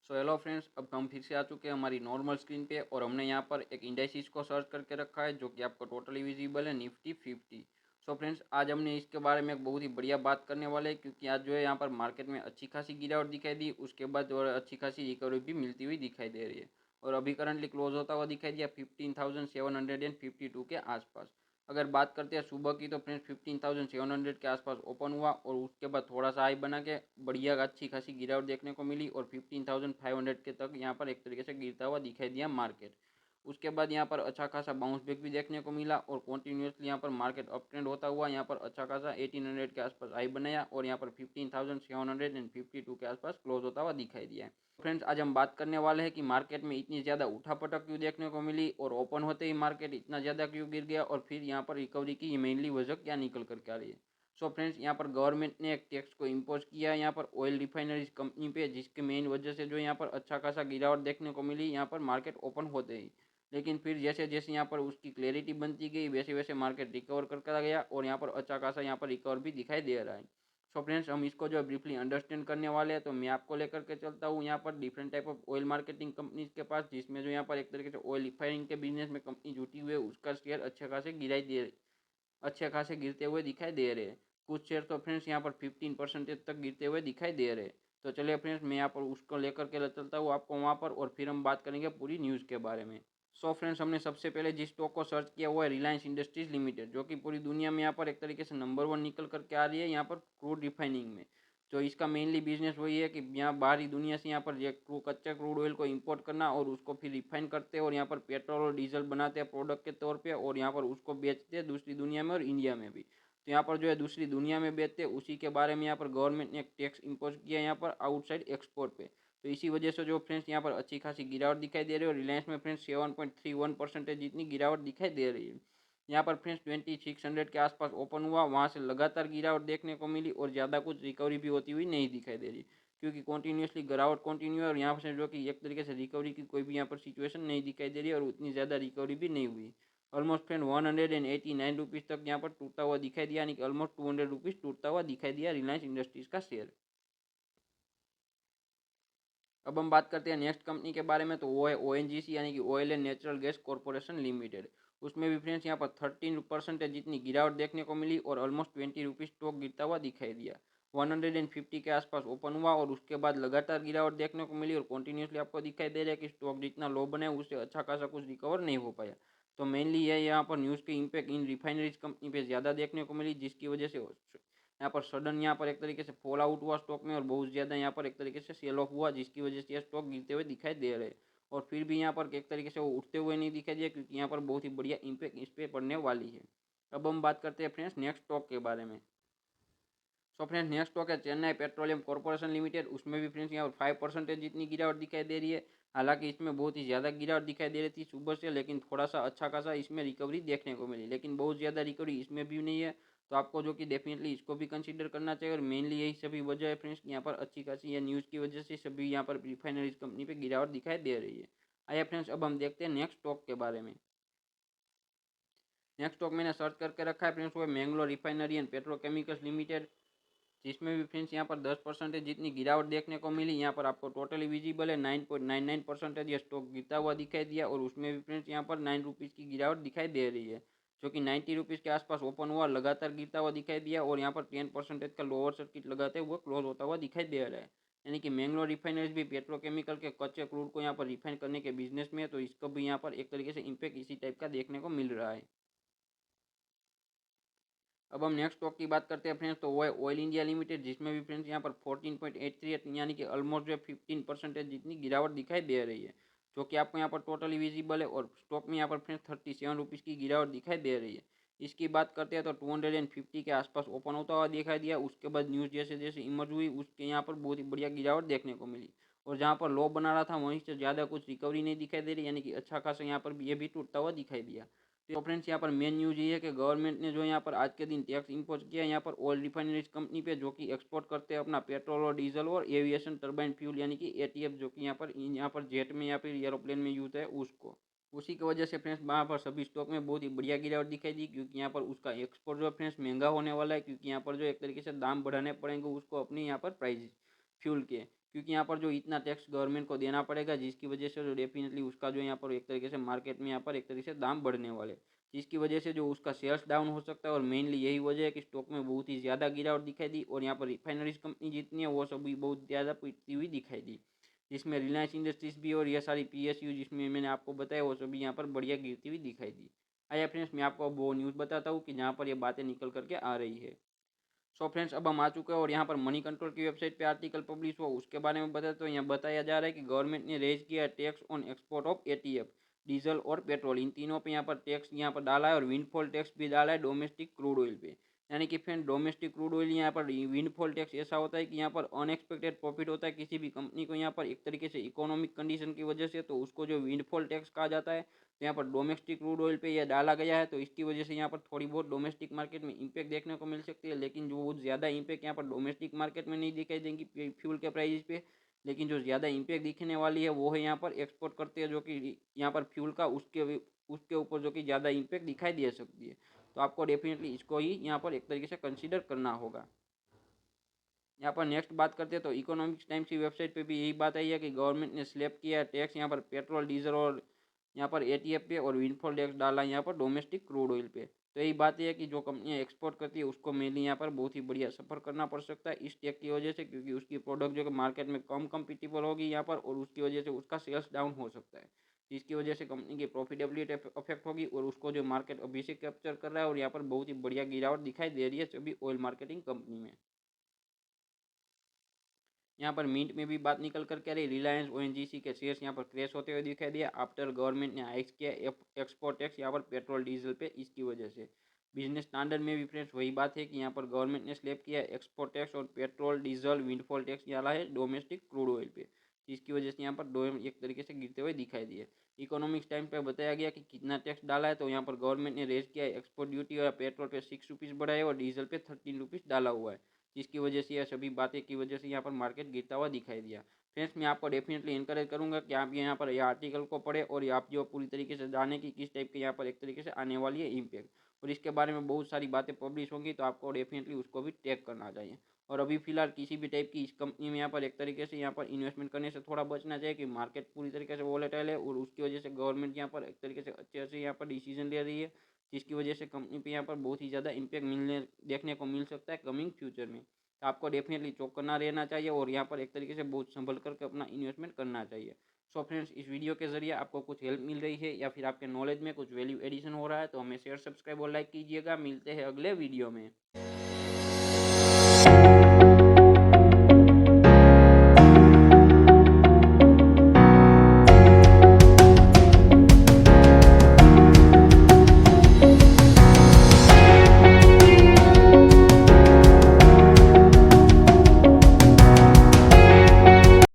So hello friends, अब हम फिर से आ चुके हैं हमारी नॉर्मल स्क्रीन पे और हमने यहाँ पर एक इंडाइसिस को सर्च करके रखा है जो कि आपको टोटली विजिबल है निफ्टी 50। सो फ्रेंड्स, आज हमने इसके बारे में एक बहुत ही बढ़िया बात करने वाले हैं क्योंकि आज जो है यहाँ पर मार्केट में अच्छी खासी गिरावट दिखाई दी, उसके बाद और अच्छी खासी रिकवरी भी मिलती हुई दिखाई दे रही है और अभी करंटली क्लोज होता हुआ दिखाई दिया 15,752 के आसपास। अगर बात करते हैं सुबह की तो फ्रेंड्स 15,700 के आसपास ओपन हुआ और उसके बाद थोड़ा सा हाई बना के बढ़िया अच्छी खासी गिरावट देखने को मिली और 15,500 के तक यहाँ पर एक तरीके से गिरता हुआ दिखाई दिया मार्केट। उसके बाद यहाँ पर अच्छा खासा बाउंस बैक भी देखने को मिला और कंटिन्यूसली यहाँ पर मार्केट अप ट्रेंड होता हुआ यहाँ पर अच्छा खासा 1800 के आसपास हाई बनाया और यहाँ पर 15,752 के आसपास क्लोज होता हुआ दिखाई दिया है। फ्रेंड्स, आज हम बात करने वाले हैं कि मार्केट में इतनी ज़्यादा उठापटक क्यों देखने को मिली और ओपन होते ही मार्केट इतना ज़्यादा क्यों गिर गया और फिर यहाँ पर रिकवरी की मेनली वजह क्या निकल कर के आ रही है। सो फ्रेंड्स, यहाँ पर गवर्नमेंट ने एक टैक्स को इम्पोज किया है यहाँ पर ऑयल रिफाइनरीज कंपनी पे, जिसके मेन वजह से जो यहाँ पर अच्छा खासा गिरावट देखने को मिली यहाँ पर मार्केट ओपन होते ही। लेकिन फिर जैसे जैसे यहाँ पर उसकी क्लैरिटी बनती गई वैसे वैसे मार्केट रिकवर करता गया और यहाँ पर अच्छा खासा यहाँ पर रिकवर भी दिखाई दे रहा है। सो फ्रेंड्स, हम इसको जो ब्रीफली अंडरस्टैंड करने वाले हैं तो मैं आपको लेकर के चलता हूँ यहाँ पर different type of oil marketing companies के पास, जिसमें जो यहाँ पर एक तरीके से ऑयल रिफाइनिंग के बिजनेस में कंपनी जुटी हुई है उसका शेयर अच्छे खासे गिरते हुए दिखाई दे रहे हैं। कुछ शेयर तो फ्रेंड्स यहाँ पर 15% तक गिरते हुए दिखाई दे रहे हैं। तो चलिए फ्रेंड्स, मैं यहाँ पर उसको लेकर के चलता हूँ आपको वहाँ पर और फिर हम बात करेंगे पूरी न्यूज़ के बारे में। सो फ्रेंड्स, हमने सबसे पहले जिस स्टॉक को सर्च किया वो है रिलायंस इंडस्ट्रीज लिमिटेड, जो कि पूरी दुनिया में यहाँ पर एक तरीके से नंबर वन निकल करके आ रही है यहाँ पर क्रूड रिफाइनिंग में। जो इसका मेनली बिजनेस वही है कि यहाँ बाहरी दुनिया से यहाँ पर कच्चा क्रूड ऑयल को इंपोर्ट करना और उसको फिर रिफाइन करते हैं और यहाँ पर पेट्रोल और डीजल बनाते हैं प्रोडक्ट के तौर पे और यहाँ पर उसको बेचते हैं दूसरी दुनिया में और इंडिया में भी। तो यहाँ पर जो है दूसरी दुनिया में बेचते हैं, उसी के बारे में यहाँ पर गवर्नमेंट ने एक टैक्स इम्पोज किया यहाँ पर आउटसाइड एक्सपोर्ट पे। तो इसी वजह से जो फ्रेंड्स यहाँ पर अच्छी खासी गिरावट दिखाई दे रही है और रिलायंस में फ्रेंड्स 7.31% जितनी गिरावट दिखाई दे रही है। यहाँ पर फ्रेंड्स 2600 के आसपास ओपन हुआ, वहाँ से लगातार गिरावट देखने को मिली और ज़्यादा कुछ रिकवरी भी होती हुई नहीं दिखाई दे रही क्योंकि कॉन्टीन्यूसली गिरावट कंटिन्यू है और यहाँ से जो कि एक तरीके से रिकवरी की कोई भी यहाँ पर सिचुएशन नहीं दिखाई दे रही और उतनी ज़्यादा रिकवरी भी नहीं हुई। ऑलमोस्ट फ्रेंड 189 रुपीज़ तक यहाँ पर टूटता हुआ दिखाई दिया, यानी कि ऑलमोस्ट 200 रुपीज़ टूटता हुआ दिखाई दिया रिलायंस इंडस्ट्रीज़ का शेयर। अब हम बात करते हैं नेक्स्ट कंपनी के बारे में, तो वो है ओएनजीसी यानी कि oil and natural gas corporation limited. उसमें भी फ्रेंड्स यहाँ पर 13% जितनी गिरावट देखने को मिली और ऑलमोस्ट 20 रुपीज़ स्टॉक गिरता हुआ दिखाई दिया। 150 के आसपास ओपन हुआ और उसके बाद लगातार गिरावट देखने को मिली और कंटिन्यूसली आपको दिखाई दे रहा है कि स्टॉक जितना लो बने उससे अच्छा खासा कुछ रिकवर नहीं हो पाया। तो मेनली ये यहाँ पर न्यूज़ की इम्पैक्ट इन रिफाइनरीज कंपनी पे ज़्यादा देखने को मिली, जिसकी वजह से यहाँ पर सडन यहाँ पर एक तरीके से फॉल आउट हुआ स्टॉक में और बहुत ज़्यादा यहाँ पर एक तरीके से सेल ऑफ हुआ, जिसकी वजह से ये स्टॉक गिरते हुए दिखाई दे रहे हैं। और फिर भी यहाँ पर एक तरीके से वो उठते हुए नहीं दिखाई दिया क्योंकि यहाँ पर बहुत ही बढ़िया इम्पैक्ट इस पर पड़ने वाली है। अब हम बात करते हैं फ्रेंड्स नेक्स्ट स्टॉक के बारे में। सो फ्रेंड्स, नेक्स्ट स्टॉक है चेन्नई पेट्रोलियम कॉर्पोरेशन लिमिटेड। उसमें भी फ्रेंड्स यहाँ पर 5% जितनी गिरावट दिखाई दे रही है। हालांकि इसमें बहुत ही ज़्यादा गिरावट दिखाई दे रही थी सुबह से, लेकिन थोड़ा सा अच्छा खासा इसमें रिकवरी देखने को मिली, लेकिन बहुत ज़्यादा रिकवरी इसमें भी नहीं है। तो आपको जो कि डेफिनेटली इसको भी कंसीडर करना चाहिए और मेनली यही सभी वजह है फ्रेंड्स, यहाँ पर अच्छी खासी या न्यूज़ की वजह से सभी यहाँ पर रिफाइनरीज कंपनी पे गिरावट दिखाई दे रही है। आइए फ्रेंड्स, अब हम देखते हैं नेक्स्ट स्टॉक के बारे में। नेक्स्ट स्टॉक मैंने सर्च करके रखा है फ्रेंड्स, वो है Mangalore refinery and petrochemicals limited, जिसमें भी फ्रेंड्स यहाँ पर 10% जितनी गिरावट देखने को मिली। यहाँ पर आपको टोटली विजिबल है 9.99% ये स्टॉक गिरता हुआ दिखाई दिया और उसमें भी फ्रेंड्स यहाँ पर 9 रुपीज़ की गिरावट दिखाई दे रही है, जो कि 90 रुपीज़ के आसपास ओपन हुआ, लगातार गिरता हुआ दिखाई दिया और यहाँ पर 10% का लोअर सर्किट लगाते हुए क्लोज होता हुआ दिखाई दे रहा है। यानी कि मैंगलोर रिफाइनरीज भी पेट्रोकेमिकल के कच्चे क्रूड को यहाँ पर रिफाइन करने के बिजनेस में है, तो इसको भी यहाँ पर एक तरीके से इम्पैक्ट इसी टाइप का देखने को मिल रहा है। अब हम नेक्स्ट स्टॉक की बात करते हैं फ्रेंड्स, तो वो है ऑयल इंडिया लिमिटेड, जिसमें भी फ्रेंड्स यहाँ पर 14.83 यानी कि ऑलमोस्ट जो 15% जितनी गिरावट दिखाई दे रही है, जो कि आपको यहाँ पर टोटली विजिबल है और स्टॉक में यहाँ पर फ्रेंड्स 37 रुपीज़ की गिरावट दिखाई दे रही है। इसकी बात करते हैं तो 250 के आसपास ओपन होता हुआ दिखाई दिया, उसके बाद न्यूज़ जैसे जैसे इमर्ज हुई उसके यहाँ पर बहुत ही बढ़िया गिरावट देखने को मिली और जहाँ पर लो बना रहा था वहीं से ज़्यादा कुछ रिकवरी नहीं दिखाई दे रही, यानी कि अच्छा खासा यहाँ पर ये भी टूटता हुआ दिखाई दिया। तो फ्रेंड्स, यहाँ पर मेन न्यूज़ ये है कि गवर्नमेंट ने जो यहाँ पर आज के दिन टैक्स इम्पोज किया यहाँ पर ऑयल रिफाइनरीज कंपनी पे, जो कि एक्सपोर्ट करते हैं अपना पेट्रोल और डीजल और एविएशन टर्बाइन फ्यूल यानी कि एटीएफ, जो कि यहाँ पर जेट में या फिर एरोप्लेन में यूज है उसको। उसी की वजह से फ्रेंड्स वहाँ पर सभी स्टॉक में बहुत ही बढ़िया गिरावट दिखाई दी क्योंकि यहाँ पर उसका एक्सपोर्ट जो फ्रेंड्स महंगा होने वाला है, क्योंकि यहाँ पर जो एक तरीके से दाम बढ़ाने पड़ेंगे उसको अपनी यहाँ पर प्राइस फ्यूल के, क्योंकि यहाँ पर जो इतना टैक्स गवर्नमेंट को देना पड़ेगा, जिसकी वजह से जो डेफिनेटली उसका जो यहाँ पर एक तरीके से मार्केट में यहाँ पर एक तरीके से दाम बढ़ने वाले, जिसकी वजह से जो उसका सेल्स डाउन हो सकता है। और मेनली यही वजह है कि स्टॉक में बहुत ही ज़्यादा गिरावट दिखाई दी और यहाँ पर रिफाइनरीज कंपनी जितनी है वो सभी बहुत ज़्यादा पिटती हुई दिखाई दी, जिसमें रिलायंस इंडस्ट्रीज भी और ये सारी पीएसयू जिसमें मैंने आपको बताया वो सभी यहाँ पर बढ़िया गिरती हुई दिखाई दी। आइए फ्रेंड्स, मैं आपको अब वो न्यूज़ बताता हूँ कि जहाँ पर ये बातें निकल करके आ रही है। सो फ्रेंड्स, अब हम आ चुके हैं और यहाँ पर मनी कंट्रोल की वेबसाइट पे आर्टिकल पब्लिश हुआ, उसके बारे में बताते तो यहाँ बताया जा रहा है कि गवर्नमेंट ने रेज किया tax on export of ETF, diesel और पेट्रोल, इन तीनों पे यहाँ पर टैक्स यहाँ पर डाला है और विंडफॉल टैक्स भी डाला है डोमेस्टिक क्रूड ऑयल पे। यानी कि फ्रेंड, डोमेस्टिक क्रूड ऑयल यहाँ पर विंडफॉल टैक्स ऐसा होता है कि यहाँ पर अनएक्सपेक्टेड प्रॉफिट होता है किसी भी कंपनी को यहाँ पर एक तरीके से इकोनॉमिक कंडीशन की वजह से, तो उसको जो विंडफॉल टैक्स कहा जाता है। तो यहाँ पर डोमेस्टिक क्रूड ऑयल पे यह डाला गया है, तो इसकी वजह से यहाँ पर थोड़ी बहुत डोमेस्टिक मार्केट में इंपैक्ट देखने को मिल सकती है, लेकिन जो ज़्यादा इंपैक्ट यहाँ पर डोमेस्टिक मार्केट में नहीं दिखाई देंगी फ्यूल के प्राइस पे। लेकिन जो ज़्यादा इंपैक्ट दिखने वाली है वो है यहाँ पर एक्सपोर्ट करते हैं जो कि यहाँ पर फ्यूल का, उसके ऊपर जो कि ज़्यादा इंपैक्ट दिखाई दे सकती है। तो आपको डेफिनेटली इसको ही यहाँ पर एक तरीके से कंसिडर करना होगा। यहाँ पर नेक्स्ट बात करते हैं तो इकोनॉमिक्स टाइम्स की वेबसाइट पे भी यही बात आई है कि गवर्नमेंट ने स्लैब किया है टैक्स यहाँ पर पेट्रोल डीजल और यहाँ पर एटीएफ पे, और विंडफॉल टैक्स डाला यहाँ पर डोमेस्टिक क्रूड ऑयल पे। तो यही बात है कि जो कंपनियां एक्सपोर्ट करती है उसको मेनली यहाँ पर बहुत ही बढ़िया सफ़र करना पड़ सकता है इस टैक्स की वजह से, क्योंकि उसकी प्रोडक्ट जो कि मार्केट में कम कम्पिटिबल होगी यहाँ पर, और उसकी वजह से उसका सेल्स डाउन हो सकता है, जिसकी वजह से कंपनी की प्रॉफिटेबिलिटी अफेक्ट होगी और उसको जो मार्केट अभी से कैप्चर कर रहा है, और यहाँ पर बहुत ही बढ़िया गिरावट दिखाई दे रही है सभी ऑयल मार्केटिंग कंपनी में। यहाँ पर मिंट में भी बात निकल कर कह रही, रिलायंस ओएनजीसी के शेयर्स यहाँ पर क्रैश होते हुए दिखाई दिया आफ्टर गवर्नमेंट ने हाइक्स किया एक्सपोर्ट टैक्स यहाँ पर पेट्रोल डीजल पे, इसकी वजह से। बिजनेस स्टैंडर्ड में भी फ्रेंड्स वही बात है कि यहाँ पर गवर्नमेंट ने स्लैब किया एक्सपोर्ट टैक्स और पेट्रोल डीजल विंडफॉल टैक्स डाला है डोमेस्टिक क्रूड ऑयल पे, जिसकी वजह से यहाँ पर दो एक तरीके से गिरते हुए दिखाई दिए। इकोनॉमिक्स टाइम पे बताया गया कि कितना टैक्स डाला है, तो यहाँ पर गवर्नमेंट ने रेज किया एक्सपोर्ट ड्यूटी और पेट्रोल पे 6 रुपीज़ बढ़ाए और डीजल पे 13 रुपीज़ डाला हुआ है, जिसकी वजह से यह सभी बातें की वजह से यहाँ पर मार्केट गिरता हुआ दिखाई दिया। फ्रेंड्स, मैं आपको डेफिनेटली इंकरेज करूँगा कि आप यहाँ पर यह आर्टिकल को पढ़े और आप जो पूरी तरीके से जाने की किस टाइप के यहाँ पर एक तरीके से आने वाली है इम्पैक्ट, और इसके बारे में बहुत सारी बातें पब्लिश होंगी, तो आपको डेफिनेटली उसको भी टैग करना चाहिए। और अभी फिलहाल किसी भी टाइप की इस कंपनी में यहाँ पर एक तरीके से यहाँ पर इन्वेस्टमेंट करने से थोड़ा बचना चाहिए कि मार्केट पूरी तरीके से वोलेटाइल है, और उसकी वजह से गवर्नमेंट यहाँ पर एक तरीके से अच्छे से यहाँ पर डिसीजन ले रही है, जिसकी वजह से कंपनी पे यहाँ पर बहुत ही ज़्यादा इम्पैक्ट मिलने देखने को मिल सकता है कमिंग फ्यूचर में। तो आपको डेफिनेटली चौकन्ना रहना चाहिए और यहाँ पर एक तरीके से बहुत संभल करके अपना इन्वेस्टमेंट करना चाहिए। सो फ्रेंड्स, इस वीडियो के जरिए आपको कुछ हेल्प मिल रही है या फिर आपके नॉलेज में कुछ वैल्यू एडिशन हो रहा है तो हमें शेयर सब्सक्राइब और लाइक कीजिएगा। मिलते हैं अगले वीडियो में।